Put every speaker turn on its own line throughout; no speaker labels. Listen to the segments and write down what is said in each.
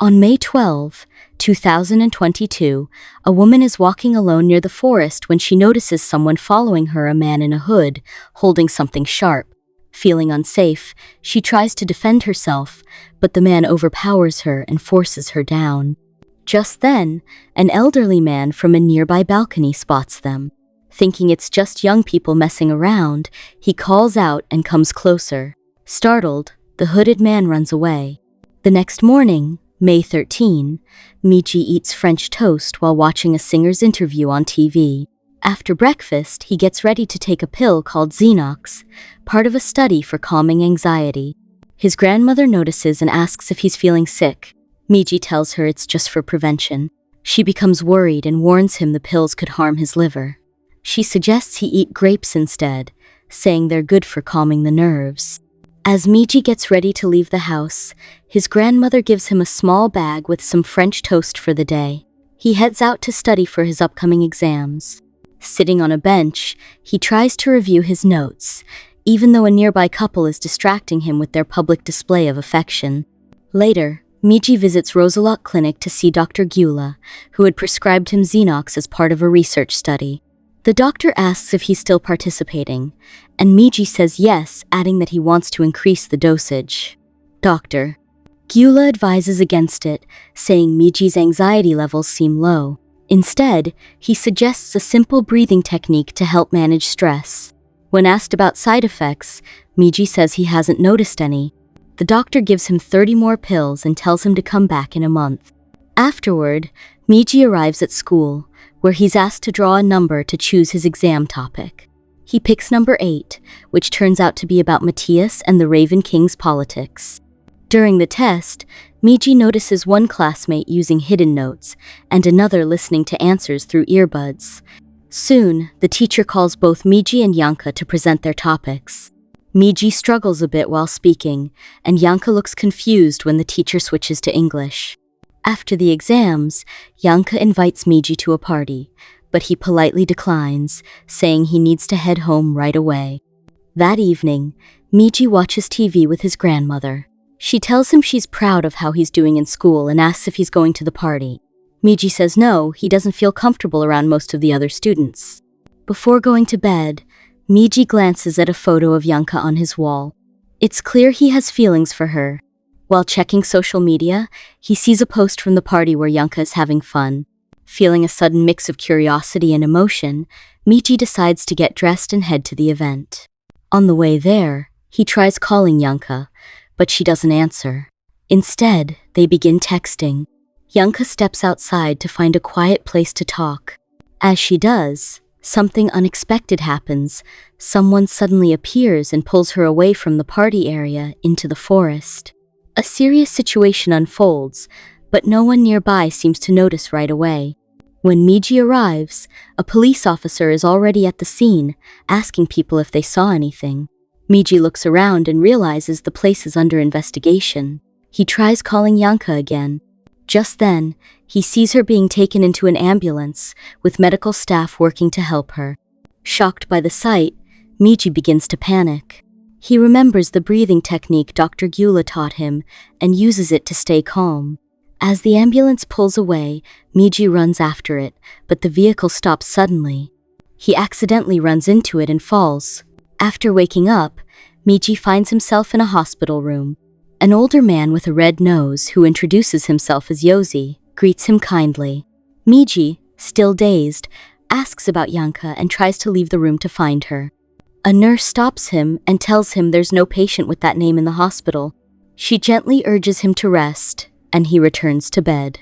On May 12, 2022, a woman is walking alone near the forest when she notices someone following her, a man in a hood, holding something sharp. Feeling unsafe, she tries to defend herself, but the man overpowers her and forces her down. Just then, an elderly man from a nearby balcony spots them. Thinking it's just young people messing around, he calls out and comes closer. Startled, the hooded man runs away. The next morning, May 13, Miji eats French toast while watching a singer's interview on TV. After breakfast, he gets ready to take a pill called Xenox, part of a study for calming anxiety. His grandmother notices and asks if he's feeling sick. Miji tells her it's just for prevention. She becomes worried and warns him the pills could harm his liver. She suggests he eat grapes instead, saying they're good for calming the nerves. As Miji gets ready to leave the house, his grandmother gives him a small bag with some French toast for the day. He heads out to study for his upcoming exams. Sitting on a bench, he tries to review his notes, even though a nearby couple is distracting him with their public display of affection. Later, Miji visits Roselot Clinic to see Dr. Gyula, who had prescribed him Xenox as part of a research study. The doctor asks if he's still participating, and Miji says yes, adding that he wants to increase the dosage. Dr. Gyula advises against it, saying Miji's anxiety levels seem low. Instead, he suggests a simple breathing technique to help manage stress. When asked about side effects, Miji says he hasn't noticed any. The doctor gives him 30 more pills and tells him to come back in a month. Afterward, Miji arrives at school, where he's asked to draw a number to choose his exam topic. He picks number 8, which turns out to be about Matthias and the Raven King's politics. During the test, Miji notices one classmate using hidden notes and another listening to answers through earbuds. Soon, the teacher calls both Miji and Yanka to present their topics. Miji struggles a bit while speaking, and Yanka looks confused when the teacher switches to English. After the exams, Yanka invites Miji to a party, but he politely declines, saying he needs to head home right away. That evening, Miji watches TV with his grandmother. She tells him she's proud of how he's doing in school and asks if he's going to the party. Miji says no, he doesn't feel comfortable around most of the other students. Before going to bed, Miji glances at a photo of Yanka on his wall. It's clear he has feelings for her. While checking social media, he sees a post from the party where Yanka is having fun. Feeling a sudden mix of curiosity and emotion, Miji decides to get dressed and head to the event. On the way there, he tries calling Yanka, but she doesn't answer. Instead, they begin texting. Yanka steps outside to find a quiet place to talk. As she does, something unexpected happens. Someone suddenly appears and pulls her away from the party area into the forest. A serious situation unfolds, but no one nearby seems to notice right away. When Miji arrives, a police officer is already at the scene, asking people if they saw anything. Miji looks around and realizes the place is under investigation. He tries calling Yanka again. Just then, he sees her being taken into an ambulance, with medical staff working to help her. Shocked by the sight, Miji begins to panic. He remembers the breathing technique Dr. Gyula taught him and uses it to stay calm. As the ambulance pulls away, Miji runs after it, but the vehicle stops suddenly. He accidentally runs into it and falls. After waking up, Miji finds himself in a hospital room. An older man with a red nose, who introduces himself as Yosi, greets him kindly. Miji, still dazed, asks about Yanka and tries to leave the room to find her. A nurse stops him and tells him there's no patient with that name in the hospital. She gently urges him to rest, and he returns to bed.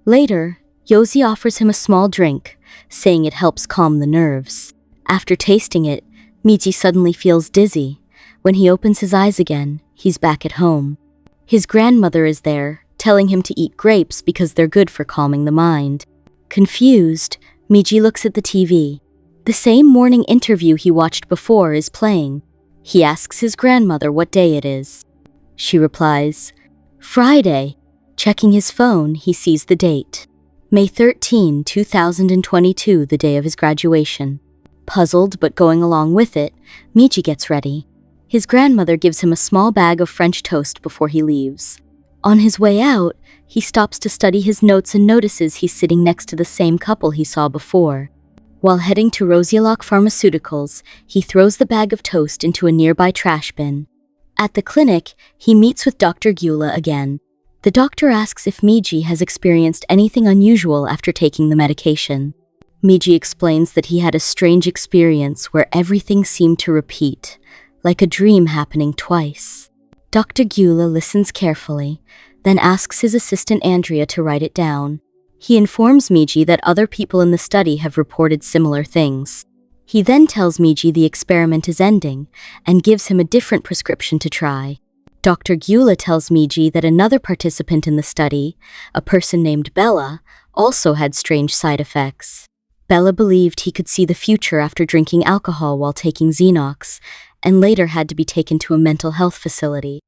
Later, Yosi offers him a small drink, saying it helps calm the nerves. After tasting it, Miji suddenly feels dizzy. When he opens his eyes again, he's back at home. His grandmother is there, telling him to eat grapes because they're good for calming the mind. Confused, Miji looks at the TV. The same morning interview he watched before is playing. He asks his grandmother what day it is. She replies, "Friday." Checking his phone, he sees the date. May 13, 2022, the day of his graduation. Puzzled but going along with it, Miji gets ready. His grandmother gives him a small bag of French toast before he leaves. On his way out, he stops to study his notes and notices he's sitting next to the same couple he saw before. While heading to Rosialock Pharmaceuticals, he throws the bag of toast into a nearby trash bin. At the clinic, he meets with Dr. Gyula again. The doctor asks if Miji has experienced anything unusual after taking the medication. Miji explains that he had a strange experience where everything seemed to repeat, like a dream happening twice. Dr. Gyula listens carefully, then asks his assistant Andrea to write it down. He informs Miji that other people in the study have reported similar things. He then tells Miji the experiment is ending and gives him a different prescription to try. Dr. Gyula tells Miji that another participant in the study, a person named Bella, also had strange side effects. Bella believed he could see the future after drinking alcohol while taking Xenox, and later had to be taken to a mental health facility.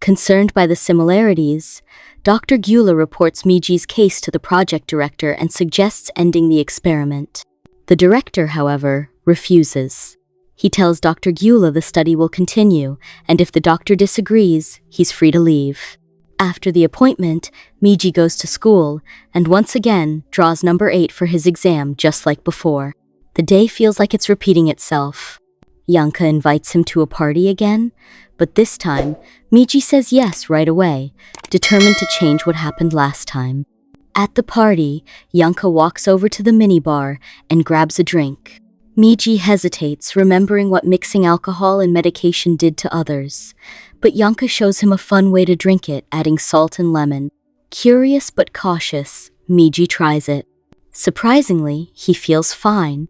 Concerned by the similarities, Dr. Gyula reports Miji's case to the project director and suggests ending the experiment. The director, however, refuses. He tells Dr. Gyula the study will continue, and if the doctor disagrees, he's free to leave. After the appointment, Miji goes to school, and once again draws number 8 for his exam just like before. The day feels like it's repeating itself. Yanka invites him to a party again, but this time, Miji says yes right away, determined to change what happened last time. At the party, Yanka walks over to the minibar and grabs a drink. Miji hesitates, remembering what mixing alcohol and medication did to others, but Yanka shows him a fun way to drink it, adding salt and lemon. Curious but cautious, Miji tries it. Surprisingly, he feels fine.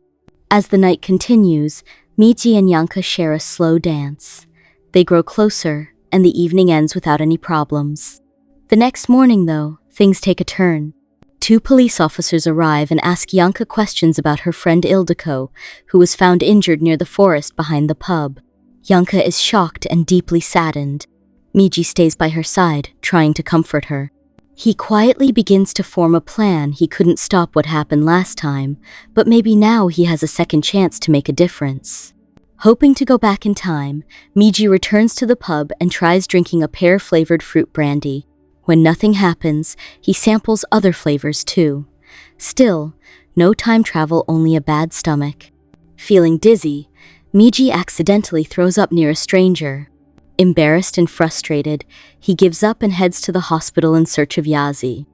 As the night continues, Miji and Yanka share a slow dance. They grow closer, and the evening ends without any problems. The next morning, though, things take a turn. 2 police officers arrive and ask Yanka questions about her friend Ildiko, who was found injured near the forest behind the pub. Yanka is shocked and deeply saddened. Miji stays by her side, trying to comfort her. He quietly begins to form a plan. He couldn't stop what happened last time, but maybe now he has a second chance to make a difference. Hoping to go back in time, Miji returns to the pub and tries drinking a pear-flavored fruit brandy. When nothing happens, he samples other flavors too. Still, no time travel, only a bad stomach. Feeling dizzy, Miji accidentally throws up near a stranger. Embarrassed and frustrated, he gives up and heads to the hospital in search of Yazi.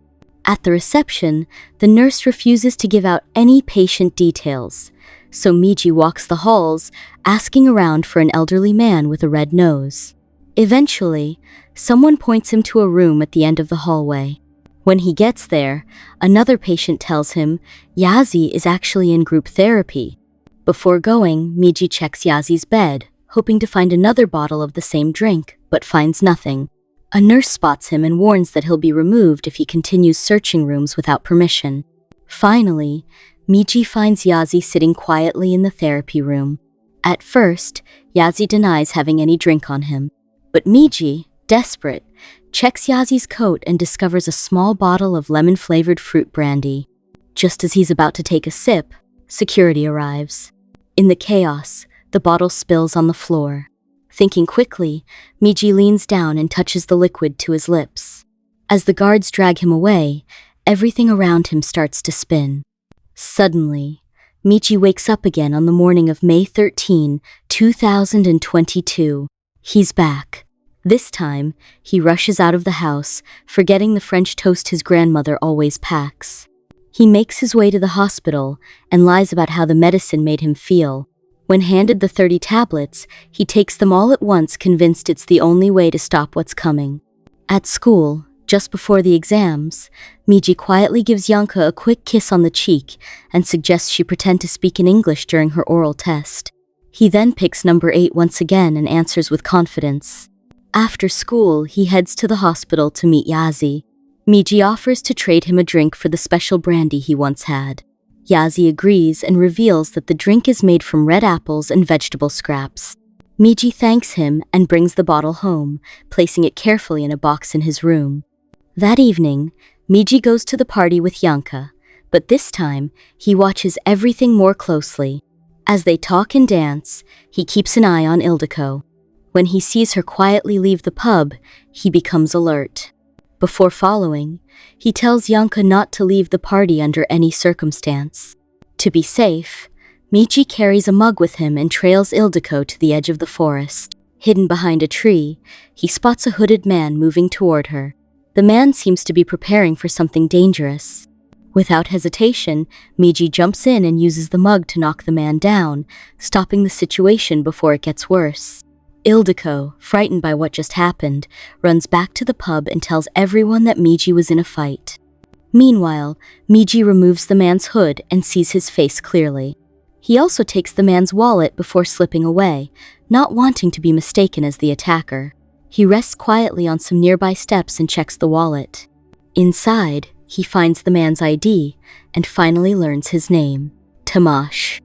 At the reception, the nurse refuses to give out any patient details, so Miji walks the halls, asking around for an elderly man with a red nose. Eventually, someone points him to a room at the end of the hallway. When he gets there, another patient tells him Yazi is actually in group therapy. Before going, Miji checks Yazi's bed, hoping to find another bottle of the same drink, but finds nothing. A nurse spots him and warns that he'll be removed if he continues searching rooms without permission. Finally, Miji finds Yazi sitting quietly in the therapy room. At first, Yazi denies having any drink on him, but Miji, desperate, checks Yazi's coat and discovers a small bottle of lemon-flavored fruit brandy. Just as he's about to take a sip, security arrives. In the chaos, the bottle spills on the floor. Thinking quickly, Miji leans down and touches the liquid to his lips. As the guards drag him away, everything around him starts to spin. Suddenly, Miji wakes up again on the morning of May 13, 2022. He's back. This time, he rushes out of the house, forgetting the French toast his grandmother always packs. He makes his way to the hospital and lies about how the medicine made him feel. When handed the 30 tablets, he takes them all at once, convinced it's the only way to stop what's coming. At school, just before the exams, Miji quietly gives Yanka a quick kiss on the cheek and suggests she pretend to speak in English during her oral test. He then picks number 8 once again and answers with confidence. After school, he heads to the hospital to meet Yazi. Miji offers to trade him a drink for the special brandy he once had. Yazi agrees and reveals that the drink is made from red apples and vegetable scraps. Miji thanks him and brings the bottle home, placing it carefully in a box in his room. That evening, Miji goes to the party with Yanka, but this time, he watches everything more closely. As they talk and dance, he keeps an eye on Ildiko. When he sees her quietly leave the pub, he becomes alert. Before following, he tells Yanka not to leave the party under any circumstance. To be safe, Miji carries a mug with him and trails Ildiko to the edge of the forest. Hidden behind a tree, he spots a hooded man moving toward her. The man seems to be preparing for something dangerous. Without hesitation, Miji jumps in and uses the mug to knock the man down, stopping the situation before it gets worse. Ildiko, frightened by what just happened, runs back to the pub and tells everyone that Miji was in a fight. Meanwhile, Miji removes the man's hood and sees his face clearly. He also takes the man's wallet before slipping away, not wanting to be mistaken as the attacker. He rests quietly on some nearby steps and checks the wallet. Inside, he finds the man's ID and finally learns his name, Tamash.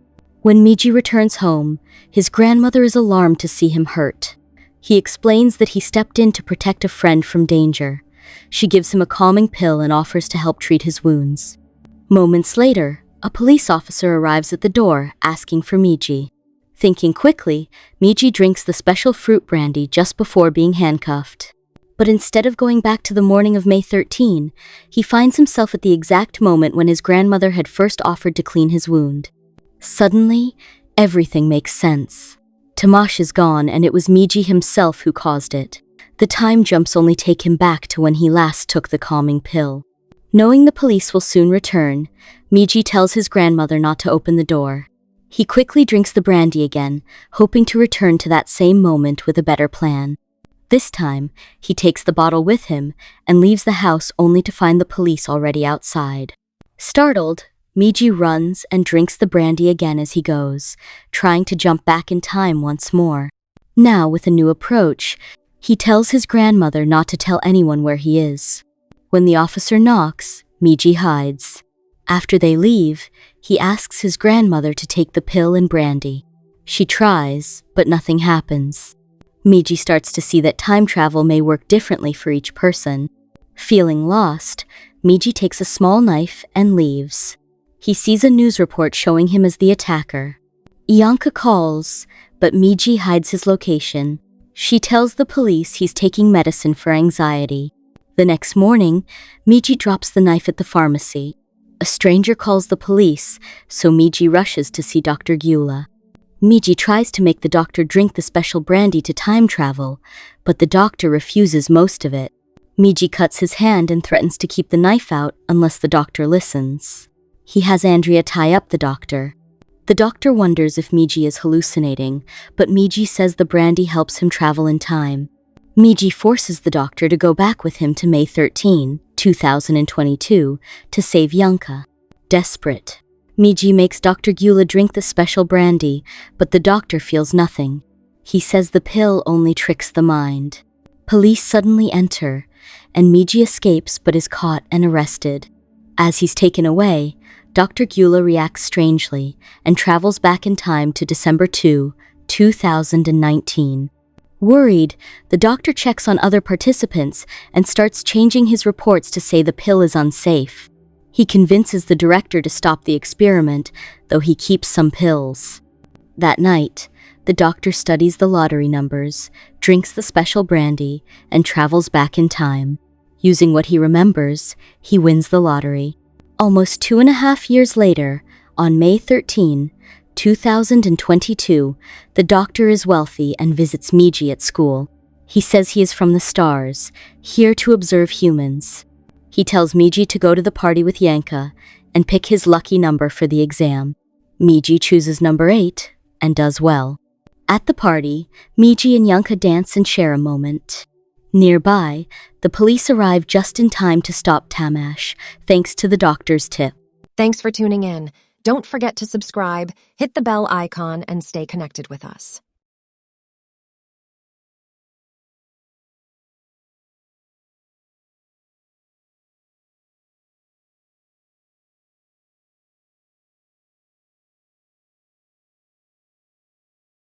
When Miji returns home, his grandmother is alarmed to see him hurt. He explains that he stepped in to protect a friend from danger. She gives him a calming pill and offers to help treat his wounds. Moments later, a police officer arrives at the door asking for Miji. Thinking quickly, Miji drinks the special fruit brandy just before being handcuffed. But instead of going back to the morning of May 13, he finds himself at the exact moment when his grandmother had first offered to clean his wound. Suddenly, everything makes sense. Tamash is gone and it was Miji himself who caused it. The time jumps only take him back to when he last took the calming pill. Knowing the police will soon return, Miji tells his grandmother not to open the door. He quickly drinks the brandy again, hoping to return to that same moment with a better plan. This time, he takes the bottle with him and leaves the house only to find the police already outside. Startled, Miji runs and drinks the brandy again as he goes, trying to jump back in time once more. Now, with a new approach, he tells his grandmother not to tell anyone where he is. When the officer knocks, Miji hides. After they leave, he asks his grandmother to take the pill and brandy. She tries, but nothing happens. Miji starts to see that time travel may work differently for each person. Feeling lost, Miji takes a small knife and leaves. He sees a news report showing him as the attacker. Ianka calls, but Miji hides his location. She tells the police he's taking medicine for anxiety. The next morning, Miji drops the knife at the pharmacy. A stranger calls the police, so Miji rushes to see Dr. Gyula. Miji tries to make the doctor drink the special brandy to time travel, but the doctor refuses most of it. Miji cuts his hand and threatens to keep the knife out unless the doctor listens. He has Andrea tie up the doctor. The doctor wonders if Miji is hallucinating, but Miji says the brandy helps him travel in time. Miji forces the doctor to go back with him to May 13, 2022, to save Yanka. Desperate, Miji makes Dr. Gyula drink the special brandy, but the doctor feels nothing. He says the pill only tricks the mind. Police suddenly enter, and Miji escapes but is caught and arrested. As he's taken away, Dr. Gyula reacts strangely and travels back in time to December 2, 2019. Worried, the doctor checks on other participants and starts changing his reports to say the pill is unsafe. He convinces the director to stop the experiment, though he keeps some pills. That night, the doctor studies the lottery numbers, drinks the special brandy, and travels back in time. Using what he remembers, he wins the lottery. Almost 2.5 years later, on May 13, 2022, the doctor is wealthy and visits Miji at school. He says he is from the stars, here to observe humans. He tells Miji to go to the party with Yanka and pick his lucky number for the exam. Miji chooses number 8 and does well. At the party, Miji and Yanka dance and share a moment. Nearby, the police arrive just in time to stop Tamash, thanks to the doctor's tip.
Thanks for tuning in. Don't forget to subscribe, hit the bell icon, and stay connected with us.